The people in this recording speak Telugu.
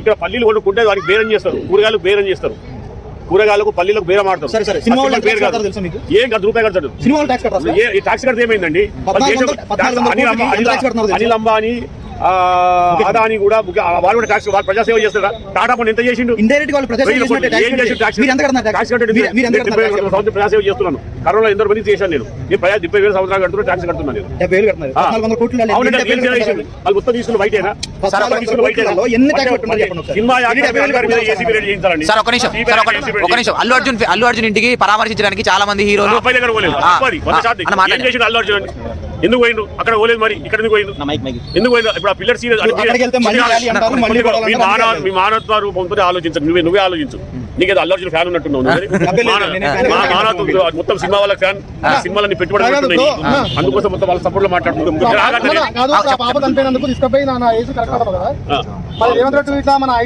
ఇక్కడ పల్లీలు కొనుక్కుంటే వారికి బేరం చేస్తారు, కూరగాయలు బేరం చేస్తారు, కూరగాయలకు పల్లీలకు బేరం ఆడతారు. ఏం కాదు, రూపాయి కడతాడు. ఈ ట్యాక్స్ కడితే ఏమైందండి? అనిల్ అంబానీ, అదాని కూడా వాళ్ళు కూడా ట్యాక్స్, వాళ్ళు ప్రజాసేవ చేస్తారా? టాటా పని ఎంత చేసిండు? ప్రజాసేవ చేస్తున్నాను. కరోనా ఎందరో మంది చేశాను నేను. 70,000 సంవత్సరాలు కడుతున్నా, ట్యాక్స్ కడుతున్నాను నేను. వాళ్ళు మొత్తం తీసుకున్న బయటేనా? అల్లు అర్జున్ ఇంటికి పరామర్శించడానికి చాలా మంది హీరోలు అల్లు అర్జున్ ఎందుకు పోయిండు? అక్కడ పోలేదు, మరి ఇక్కడ ఎందుకు పోయిండు? ఎందుకు పోయిండు? ఇప్పుడు ఆ పిల్లర్ సీరియస్ మీ మానవత్వ రూపంతో ఆలోచించండి. నువ్వే ఆలోచించు. నీకేదో అల్లు అర్జున్ ఫ్యాన్ ఉన్నట్టున్నావు. మానవత్వం మొత్తం సినిమా వాళ్ళ ఫ్యాన్, సినిమాలన్నీ పెట్టుబడి అందుకోసం మొత్తం వాళ్ళ సపోర్ట్ లో మాట్లాడుతున్నాం.